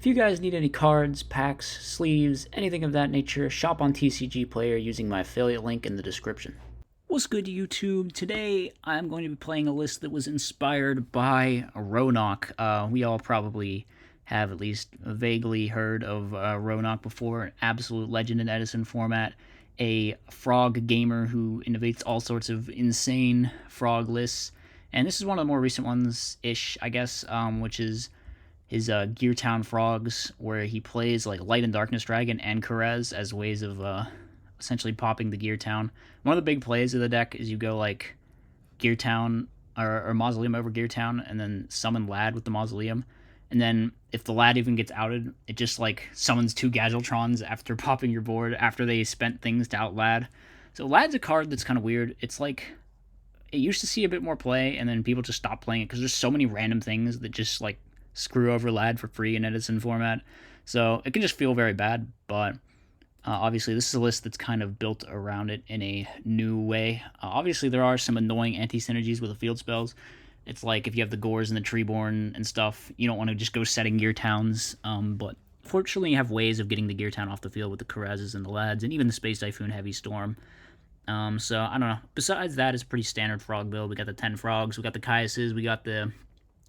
If you guys need any cards, packs, sleeves, anything of that nature, shop on TCG Player using my affiliate link in the description. What's good, YouTube? Today I'm going to be playing a list that was inspired by Roanoke. We all probably have at least vaguely heard of Roanoke before, an absolute legend in Edison format, a frog gamer who innovates all sorts of insane frog lists. And this is one of the more recent ones-ish, I guess, which is his Gear Town Frogs, where he plays like Light and Darkness Dragon and Karez as ways of essentially popping the Gear Town. One of the big plays of the deck is you go like Gear Town or Mausoleum over Gear Town, and then summon Lad with the Mausoleum. And then if the Lad even gets outed, it just like summons two Gadgeltrons after popping your board after they spent things to out Lad. So Lad's a card that's kind of weird. It's like it used to see a bit more play, and then people just stopped playing it because there's so many random things that just like screw over Lad for free in Edison format. So it can just feel very bad, but obviously this is a list that's kind of built around it in a new way. Obviously there are some annoying anti-synergies with the field spells. It's like if you have the Gores and the Treeborn and stuff, you don't want to just go setting Gear Towns, but fortunately you have ways of getting the Gear Town off the field with the Karezes and the Lads, and even the Space Typhoon Heavy Storm. So I don't know. Besides that, it's a pretty standard frog build. We got the 10 frogs, we got the Caiuses, we got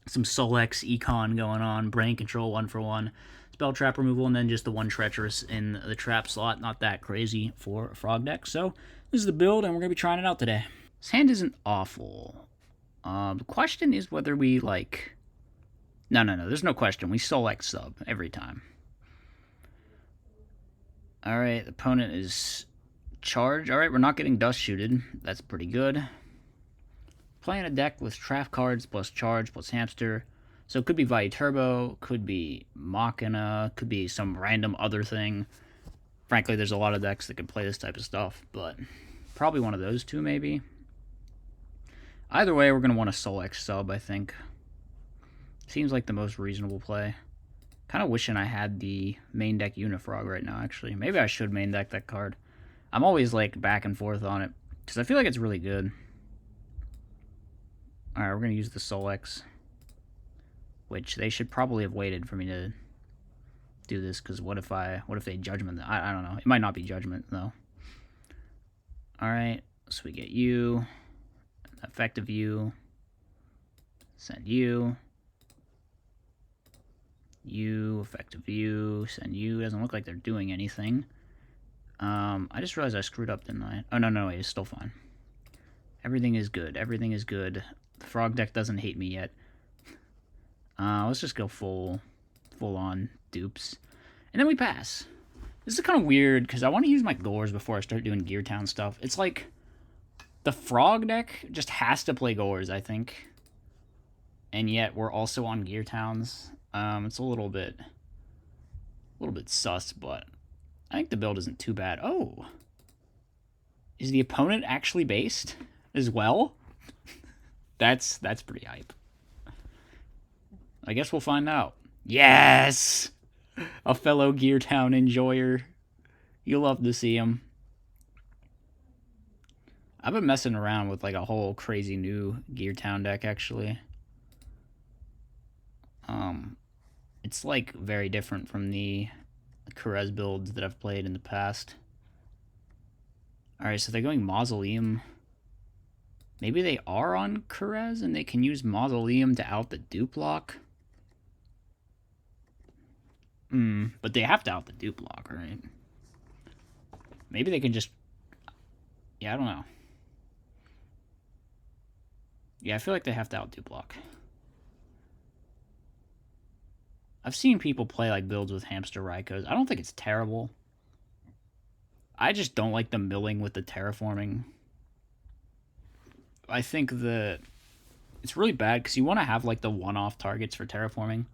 some Solex Econ going on, brain control 1-for-1, spell trap removal, and then just the one treacherous in the trap slot. Not that crazy for a frog deck. So this is the build, and we're gonna be trying it out today. This hand isn't awful. The question is whether we like. No. There's no question. We Solex sub every time. All right, the opponent is charged. All right, we're not getting dust shooted. That's pretty good. Playing a deck with trap cards plus charge plus hamster. So it could be Vita Turbo, could be Machina, could be some random other thing. Frankly, there's a lot of decks that can play this type of stuff, but probably one of those two maybe. Either way, we're going to want a Solex sub, I think. Seems like the most reasonable play. Kind of wishing I had the main deck Unifrog right now, actually. Maybe I should main deck that card. I'm always like back and forth on it, because I feel like it's really good. Alright, we're going to use the Solex, which they should probably have waited for me to do this, because what if they Judgment? I don't know. It might not be Judgment, though. Alright, so we get you, effective you, send you, effective you, send you. Doesn't look like they're doing anything. I just realized I screwed up, didn't I? Oh, no, wait, it's still fine. Everything is good. Everything is good. The frog deck doesn't hate me yet. Let's just go full on dupes. And then we pass. This is kind of weird, because I want to use my Gores before I start doing Gear Town stuff. It's like, the frog deck just has to play Gores, I think. And yet, we're also on Gear Towns. It's a little bit sus, but I think the build isn't too bad. Oh! Is the opponent actually based as well? That's pretty hype. I guess we'll find out. Yes! A fellow Gear Town enjoyer. You'll love to see him. I've been messing around with like a whole crazy new Gear Town deck, actually. It's like very different from the Karez builds that I've played in the past. Alright, so they're going Mausoleum. Maybe they are on Karez and they can use Mausoleum to out the dupe lock. But they have to out the dupe lock, right? Maybe they can just... Yeah, I don't know. Yeah, I feel like they have to out dupe lock. I've seen people play like builds with Hamster Raikos. I don't think it's terrible. I just don't like the milling with the terraforming. I think it's really bad because you want to have like the one-off targets for terraforming.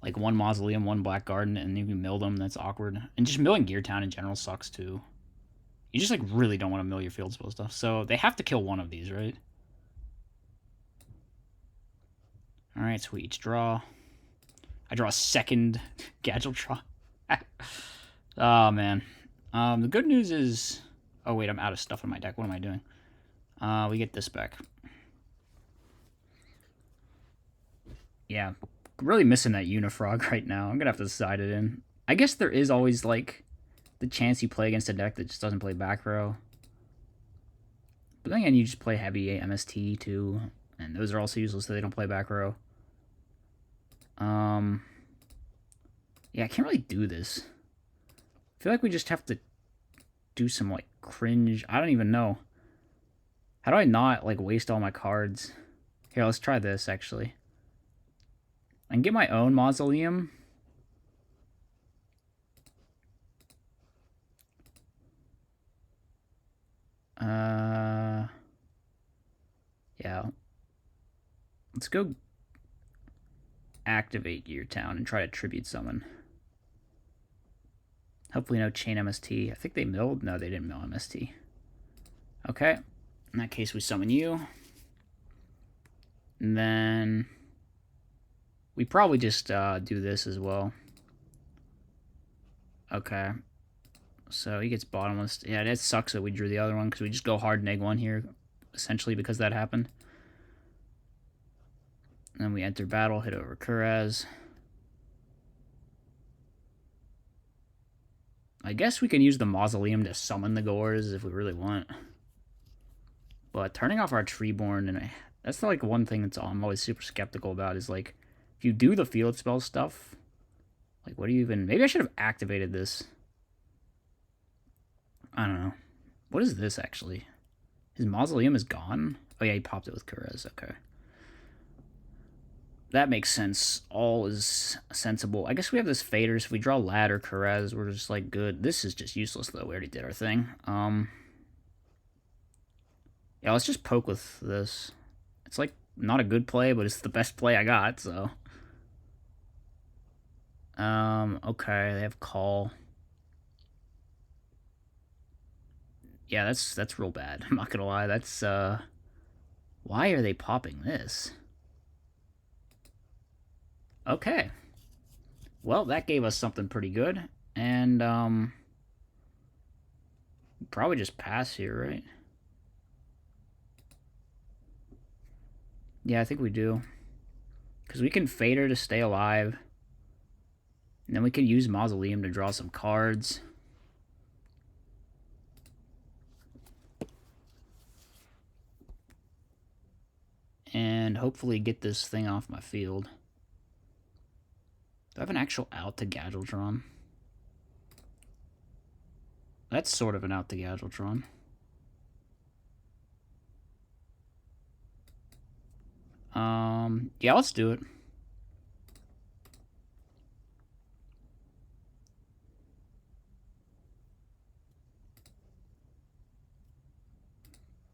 Like one Mausoleum, one Black Garden, and if you mill them, that's awkward. And just milling Gear Town in general sucks too. You just like really don't want to mill your field spell stuff. So they have to kill one of these, right? Alright, so we each draw. I draw a second Gadgetron. Oh, man. The good news is... Oh, wait, I'm out of stuff in my deck. What am I doing? We get this back. Yeah, really missing that Unifrog right now. I'm gonna have to decide it in. I guess there is always, like, the chance you play against a deck that just doesn't play back row. But then again, you just play heavy MST too, and those are also useless, so they don't play back row. Yeah, I can't really do this. I feel like we just have to do some, like, cringe. I don't even know. How do I not, like, waste all my cards? Here, let's try this, actually. I can get my own Mausoleum. Yeah. Let's go activate Gear Town and try to tribute summon. Hopefully no chain MST. I think they milled. No, they didn't mill MST. Okay. In that case, we summon you. And then we probably just do this as well. Okay. So he gets bottomless. Yeah, that sucks that we drew the other one because we just go hard neg one here, essentially, because that happened. And then we enter battle, hit over Kurez. I guess we can use the Mausoleum to summon the Gores if we really want. But turning off our Treeborn, and that's like one thing that's I'm always super skeptical about, is like, if you do the field spell stuff, like, what do you even... Maybe I should have activated this. I don't know. What is this, actually? His Mausoleum is gone? Oh, yeah, he popped it with Kurez. Okay. That makes sense. All is sensible. I guess we have this Fader, so if we draw Lad or Kurez, we're just, like, good. This is just useless, though. We already did our thing. Yeah, let's just poke with this. It's, like, not a good play, but it's the best play I got, so... Okay, they have Call. Yeah, that's real bad. I'm not gonna lie. That's, why are they popping this? Okay. Well, that gave us something pretty good. And, probably just pass here, right? Yeah, I think we do. Because we can Fader to stay alive. And then we can use Mausoleum to draw some cards. And hopefully get this thing off my field. Do I have an actual out to Gadgetron? That's sort of an out to Gadgetron. Yeah, let's do it.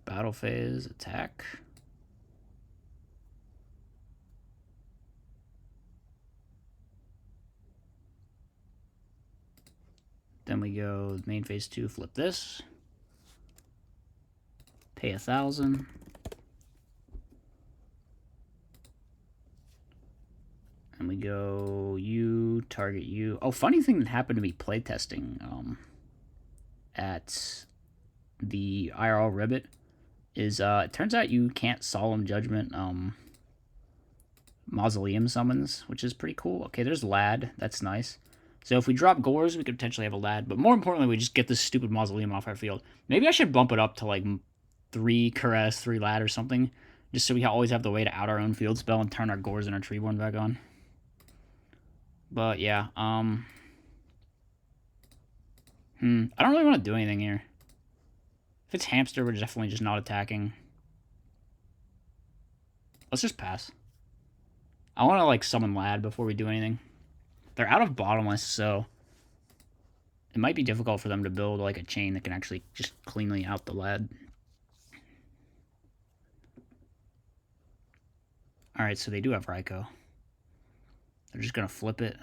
Battle phase, attack. Then we go main phase 2, flip this. Pay 1,000. And we go you, target you. Oh, funny thing that happened to me playtesting at the IRL Ribbit is it turns out you can't Solemn Judgment Mausoleum summons, which is pretty cool. Okay, there's Lad. That's nice. So if we drop Gores, we could potentially have a Lad. But more importantly, we just get this stupid Mausoleum off our field. Maybe I should bump it up to like 3 Caress, 3 Lad or something. Just so we always have the way to out our own field spell and turn our Gores and our Treeborn back on. But yeah, I don't really want to do anything here. If it's Hamster, we're definitely just not attacking. Let's just pass. I want to, like, summon Lad before we do anything. They're out of Bottomless, so it might be difficult for them to build, like, a chain that can actually just cleanly out the Lad. Alright, so they do have Raikou. They're just going to flip it.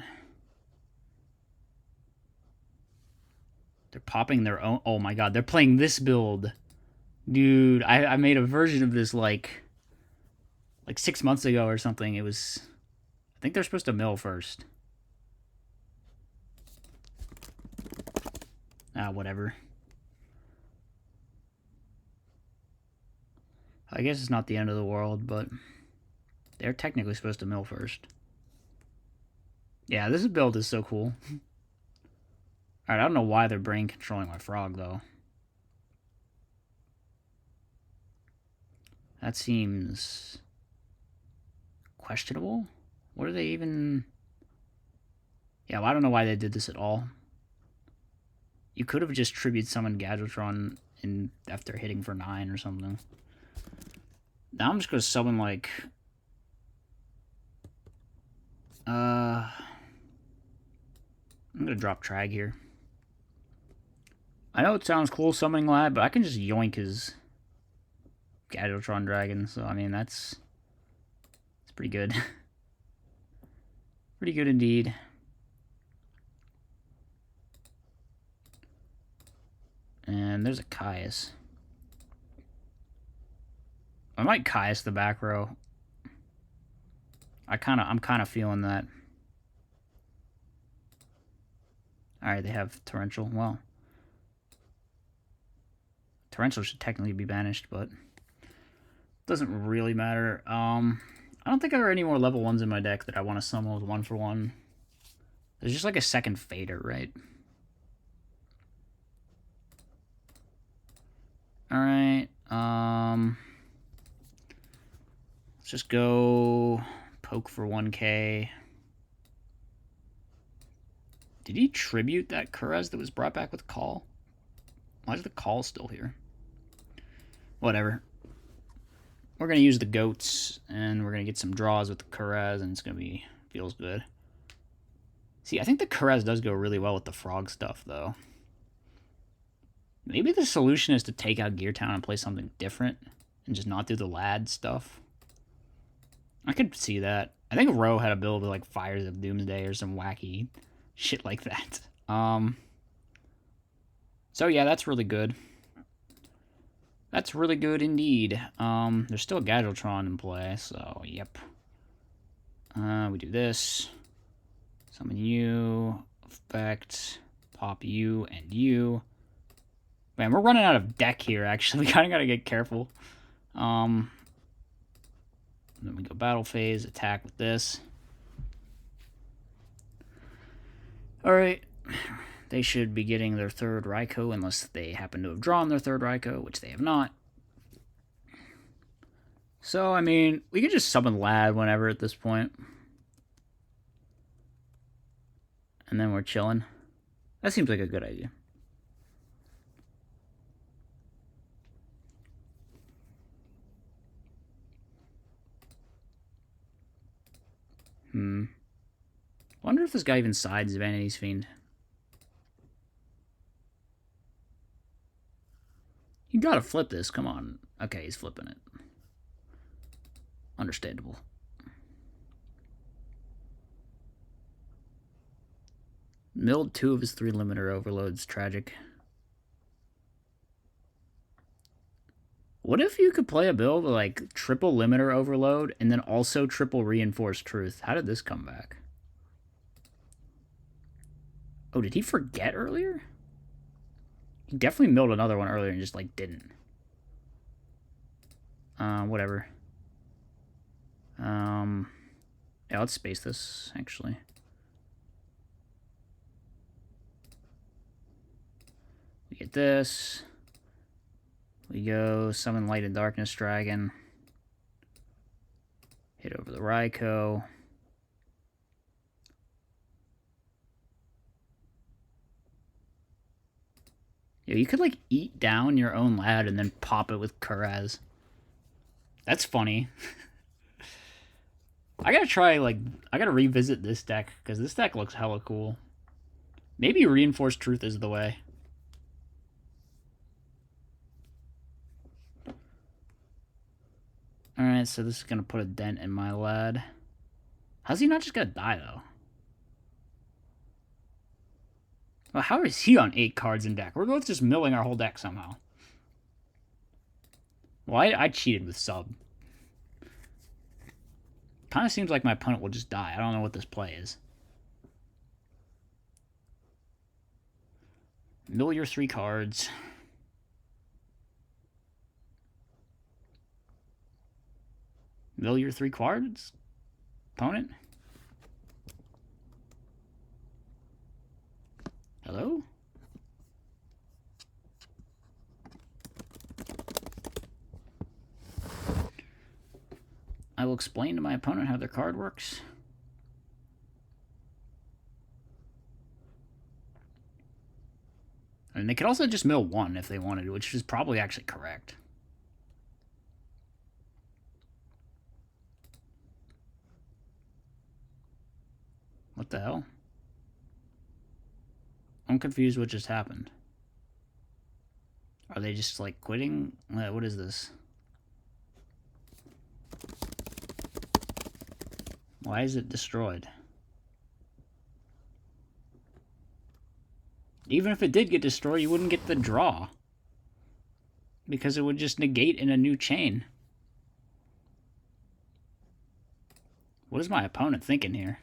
They're popping their own... Oh my god, they're playing this build. Dude, I made a version of this, like 6 months ago or something. It was... I think they're supposed to mill first. Ah, whatever. I guess it's not the end of the world, but they're technically supposed to mill first. Yeah, this build is so cool. Alright, I don't know why they're brain controlling my frog, though. That seems questionable. What are they even... Yeah, well, I don't know why they did this at all. You could have just tribute summoned Gadgetron in after hitting for 9 or something. Now I'm just going to summon, like... I'm going to drop Trag here. I know it sounds cool summoning Lad, but I can just yoink his Gadgetron Dragon, so I mean, it's pretty good. Pretty good indeed. And there's a Caius. I might Caius the back row. I'm kind of feeling that. Alright, they have Torrential. Well, Torrential should technically be banished, but doesn't really matter. I don't think there are any more level 1s in my deck that I want to summon with 1-for-1. There's just like a second Fader, right? Alright, let's just go poke for 1k. Did he tribute that Kurez that was brought back with Call? Why is the Call still here? Whatever. We're going to use the goats, and we're going to get some draws with the Kurez, and it's going to be... feels good. See, I think the Kurez does go really well with the frog stuff, though. Maybe the solution is to take out Gear Town and play something different, and just not do the Lad stuff. I could see that. I think Roe had a build with, like, Fires of Doomsday or some wacky shit like that. So, yeah, that's really good. That's really good indeed. There's still a Gadgetron in play, so yep. We do this. Summon you. Effect. Pop you and you. Man, we're running out of deck here, actually. We kind of got to get careful. Then we go battle phase, attack with this. Alright. They should be getting their third Raikou, unless they happen to have drawn their third Raikou, which they have not. So, I mean, we could just summon Lad whenever at this point. And then we're chilling. That seems like a good idea. Wonder if this guy even sides Vanity's Fiend. You gotta flip this, come on. Okay, he's flipping it. Understandable. Milled 2 of his 3 limiter overloads. Tragic. What if you could play a build with like triple limiter overload and then also triple reinforced truth? How did this come back? Oh, did he forget earlier? He definitely milled another one earlier and just like didn't. Whatever. Yeah, let's space this actually. We get this. We go summon Light and Darkness Dragon. Hit over the Raikou. Yeah, you could like eat down your own Lad and then pop it with Kurez. That's funny. I gotta try, like, I gotta revisit this deck, because this deck looks hella cool. Maybe Reinforced Truth is the way. Alright, so this is gonna put a dent in my Lad. How's he not just gonna die, though? Well, how is he on 8 cards in deck? We're both just milling our whole deck somehow. Well, I cheated with sub. Kind of seems like my opponent will just die. I don't know what this play is. Mill your 3 cards. Mill your 3 cards? Opponent? explain to my opponent how their card works. And they could also just mill 1 if they wanted, which is probably actually correct. What the hell? I'm confused what just happened. Are they just, like, quitting? What is this? Why is it destroyed? Even if it did get destroyed, you wouldn't get the draw. Because it would just negate in a new chain. What is my opponent thinking here?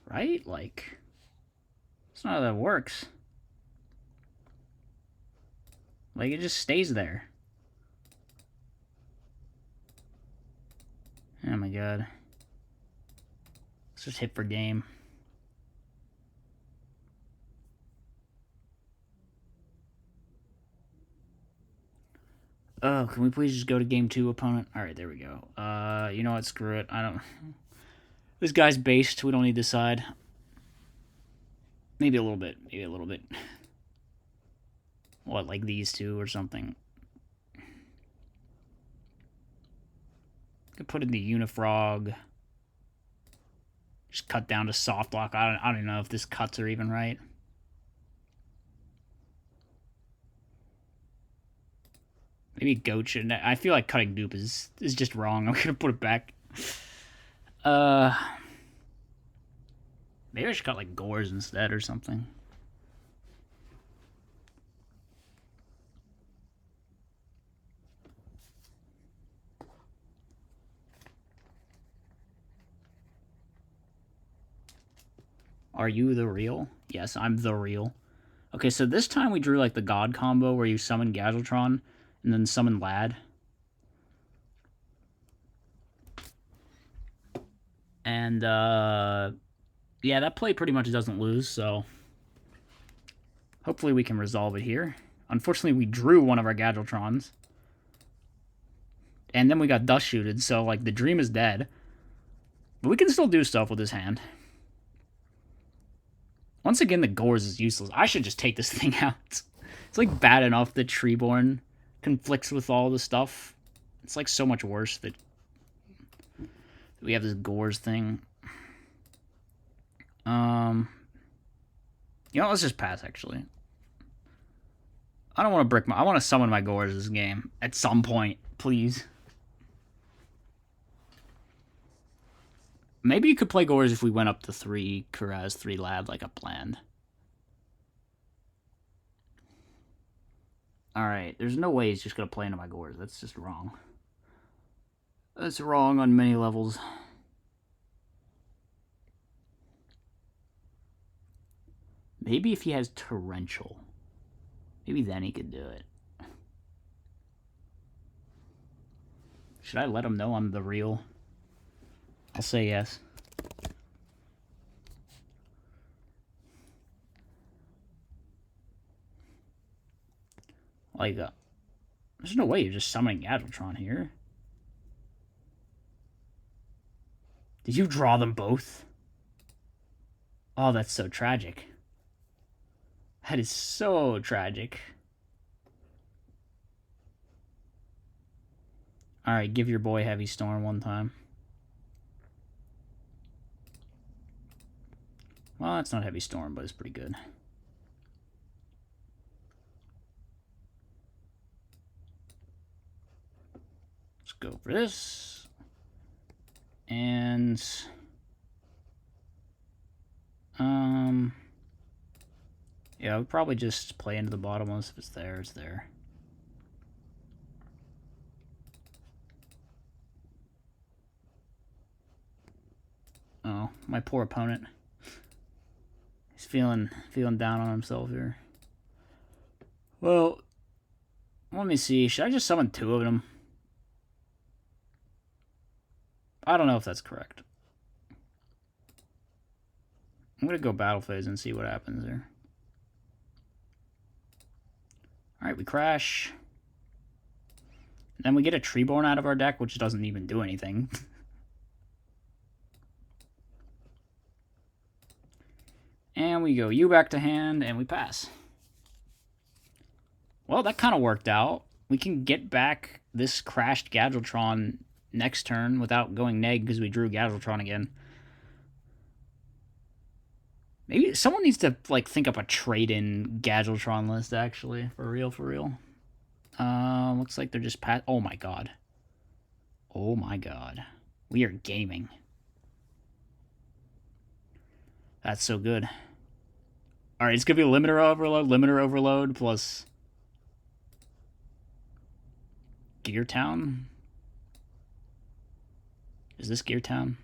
Right? Like, that's not how that works. Like, it just stays there. Oh my god. Let's just hit for game. Oh, can we please just go to game 2, opponent? Alright, there we go. You know what? Screw it. I don't... This guy's based. We don't need to decide. Maybe a little bit. Maybe a little bit. What, like these two or something? Could put in the Unifrog. Just cut down to soft lock. I don't even know if this cuts are even right. Maybe Goach. I feel like cutting dupe is just wrong. I'm gonna put it back. Maybe I should cut like Gores instead or something. Are you the real? Yes, I'm the real. Okay, so this time we drew like the God combo where you summon Gadgetron and then summon Lad. And, yeah, that play pretty much doesn't lose, so hopefully we can resolve it here. Unfortunately, we drew one of our Gadgetrons. And then we got Dust Shooted, so, like, the dream is dead. But we can still do stuff with his hand. Once again, the Gores is useless. I should just take this thing out. It's, like, bad enough that Treeborn conflicts with all the stuff. It's, like, so much worse that we have this Gores thing. You know, let's just pass, actually. I don't want to brick my... I want to summon my Gores this game. At some point, please. Maybe you could play Gores if we went up to 3 Kuraz, 3 Lab, like I planned. Alright, there's no way he's just going to play into my Gores. That's just wrong. That's wrong on many levels. Maybe if he has Torrential. Maybe then he could do it. Should I let him know I'm the real? I'll say yes. Like, there's no way you're just summoning Gadgetron here. Did you draw them both? Oh, that's so tragic. That is so tragic. Alright, give your boy Heavy Storm one time. Well, it's not Heavy Storm, but it's pretty good. Let's go for this. And... yeah, I would probably just play into the bottom ones. If it's there, it's there. Oh, my poor opponent. He's feeling down on himself here. Well, let me see. Should I just summon 2 of them? I don't know if that's correct. I'm going to go battle phase and see what happens there. Alright, we crash. Then we get a Treeborn out of our deck, which doesn't even do anything. And we go U back to hand, and we pass. Well, that kind of worked out. We can get back this crashed Gadgetron next turn without going neg because we drew Gadgetron again. Maybe someone needs to like think up a trade-in Gadgetron list, actually. For real, for real. Looks like they're just oh my god. Oh my god. We are gaming. That's so good. Alright, it's gonna be limiter overload plus Gear Town. Is this Gear Town?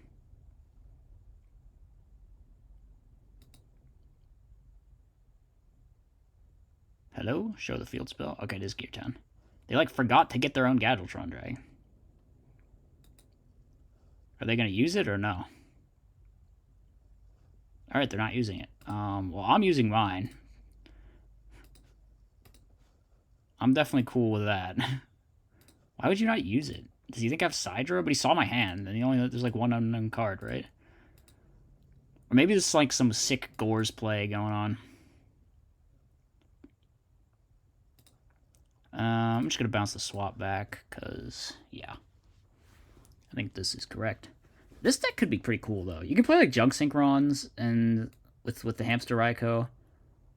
Hello? Show the field spell. Okay, it is Gear Town. They like forgot to get their own Gadgetron drag. Are they gonna use it or no? Alright, they're not using it. Well, I'm using mine. I'm definitely cool with that. Why would you not use it? Does he think I have Sidra? But he saw my hand, and there's like one unknown card, right? Or maybe this is like some sick Gores play going on. I'm just gonna bounce the swap back, cause yeah. I think this is correct. This deck could be pretty cool though. You can play like Junk Synchrons and with the Hamster Raikou. You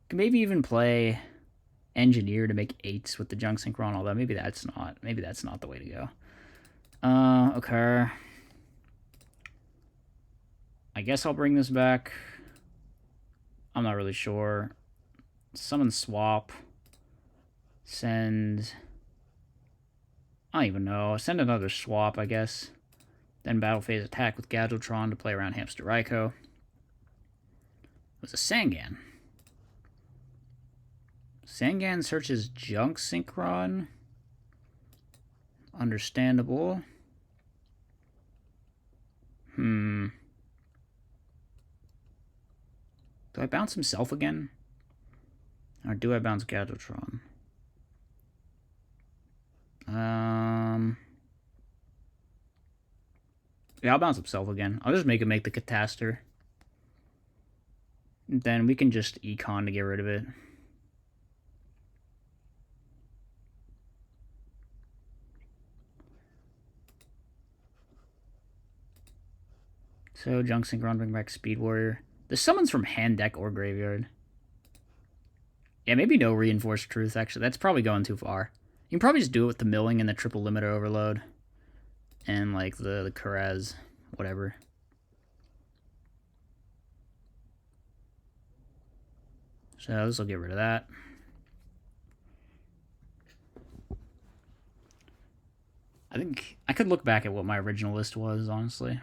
can maybe even play Engineer to make 8s with the Junk Synchron, although maybe that's not the way to go. Okay. I guess I'll bring this back. I'm not really sure. Summon swap. Send... I don't even know. Send another swap, I guess. Then battle phase attack with Gadgetron to play around Hamster Raikou. It was a Sangan. Sangan searches Junk Synchron. Understandable. Do I bounce himself again? Or do I bounce Gadgetron? Yeah, I'll bounce himself again. I'll just make him make the Cataster. Then we can just Econ to get rid of it. So, Junk Synchron, bring back Speed Warrior. The summons from hand deck or graveyard. Yeah, maybe no Reinforced Truth, actually. That's probably going too far. You can probably just do it with the milling and the triple limiter overload. And, like, the Karez, whatever. So, this will get rid of that. I think I could look back at what my original list was, honestly.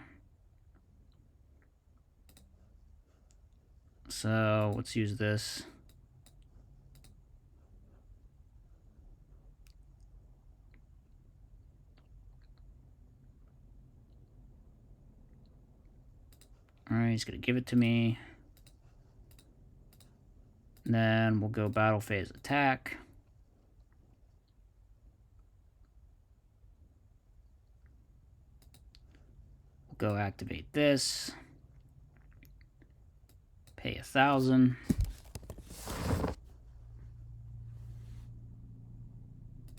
So, let's use this. Alright, he's going to give it to me. And then we'll go battle phase attack. We'll go activate this. Pay 1,000.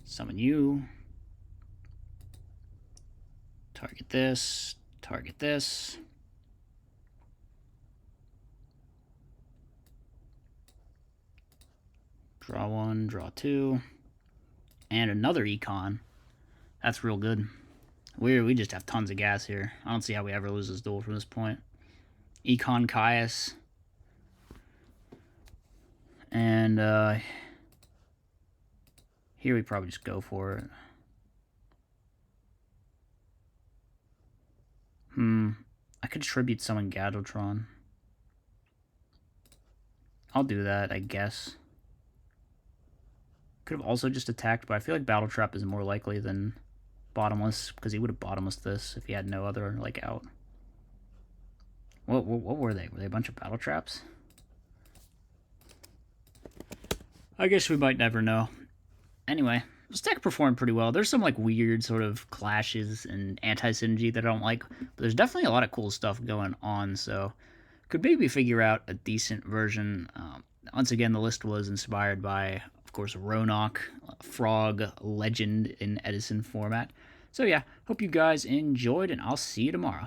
Summon you. Target this. Target this. Draw 1, draw 2. And another Econ. That's real good. We just have tons of gas here. I don't see how we ever lose this duel from this point. Econ Caius. And here we probably just go for it. I could tribute summon Gadgetron. I'll do that, I guess. Could have also just attacked, but I feel like Battle Trap is more likely than Bottomless, because he would have Bottomless this if he had no other, like, out. What were they? Were they a bunch of Battle Traps? I guess we might never know. Anyway, this deck performed pretty well. There's some like weird sort of clashes and anti-synergy that I don't like, but there's definitely a lot of cool stuff going on, so could maybe figure out a decent version. Once again, the list was inspired by, of course, Roanoke, Frog legend in Edison format. So yeah, hope you guys enjoyed, and I'll see you tomorrow.